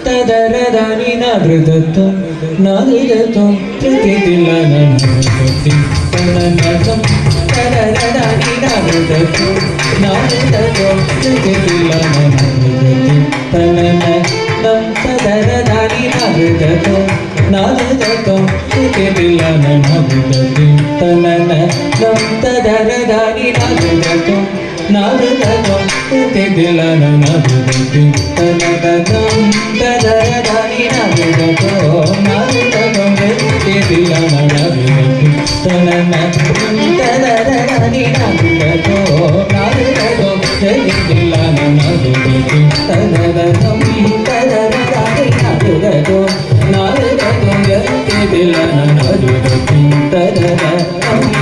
తదరదాని నాదృతత్వం నాదృతత్వం ప్రతిదిల్లనతి తననతం తదరదాని నాదృతత్వం నాదృతత్వం ప్రతిదిల్లనతి తననం తదరదాని నాదృతత్వం నాదృతత్వం ప్రతిదిల్లనతి తననం తదరదాని నాదృతత్వం నాదృతత్వం ప్రతిదిల్లనతి తననం తదరదాని నాదృతత్వం నాదృతత్వం ప్రతిదిల్లనతి తననం తదరదాని నాదృతత్వం నాదృతత్వం ప్రతిదిల్లనతి తననం తదరదాని నాదృతత్వం నాదృతత్వం ప్రతిదిల్లనతి తననం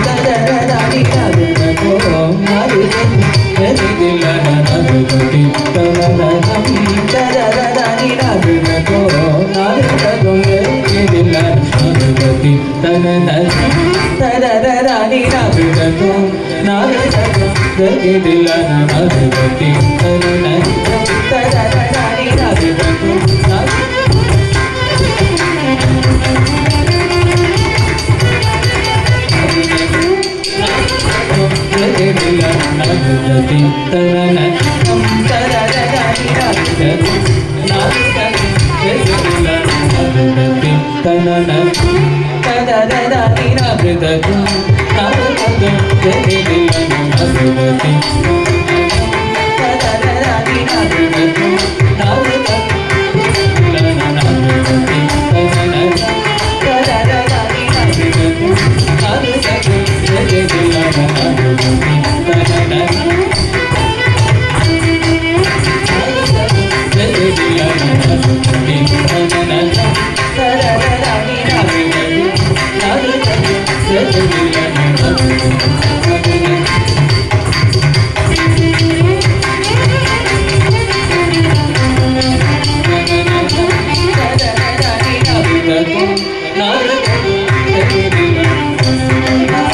తదరదాని నాదృతత్వం నాదృతత్వం ప్రతిదిల్లనతి తననం తదరదాని నాదృతత్వం నాదృతత్వం ప్రతిదిల్లనతి తననం తదరదాని నాదృతత్వం నాదృతత్వం ప్రతిదిల్లనతి తననం తదరదాని నాదృతత్వం నాదృతత్వం తననం తదరదాని నాదృతత్వం నాదృతత్వం తననం తదరదాని నాదృతత్వం నాదృతత్వం ప్రతిదిల్లనతి తదరదాని నాదృతత్వం నాదృతత్వం ప్రతిదిల్లనతి తననం తదరదాని నాదృతత్వం నాదృతత్వం ప్రతిదిల్లనతి తననం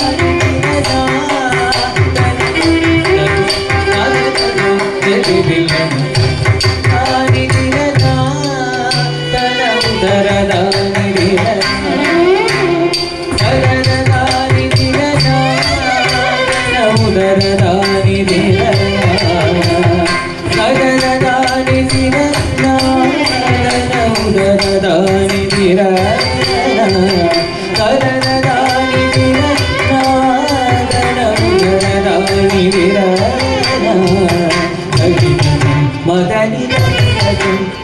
మదని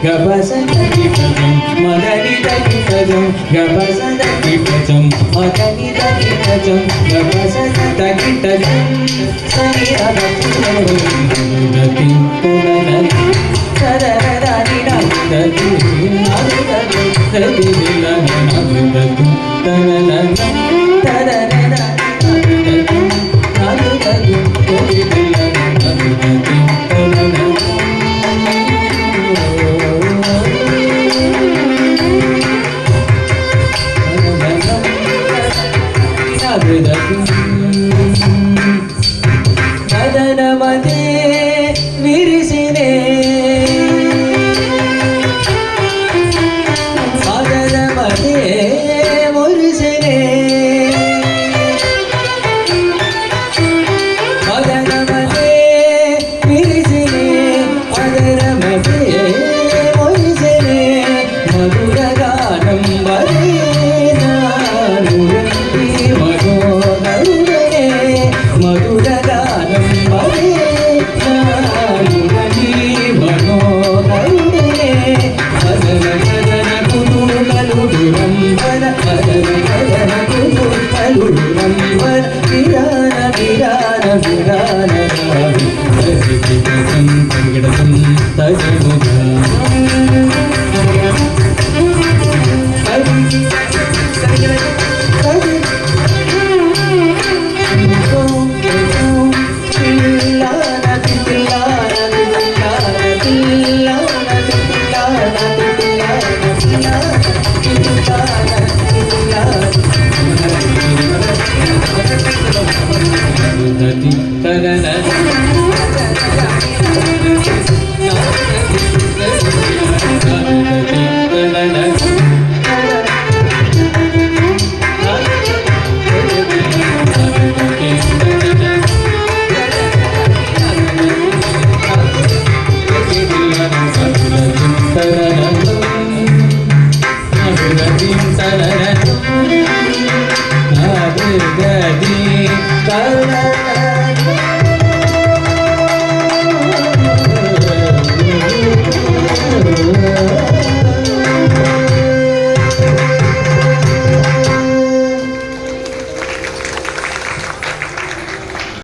గబసంగి భజం మదని దగి భజం గబసంగి భజం మదని దగి భజం గబసంగి భజం సరి అగతి పుననతి సరరదాని నాదృతత్వం నాదృతత్వం ప్రతిదిల్లనతి తననం తదరదాని నాదృతత్వం నాదృతత్వం ప్రతిదిల్లనతి తననం మదనమదే విరిసినే మదనమదే మురిసినే మదనమదే విరిసినే మదనమదే మురిసినే మధురగానం వరేన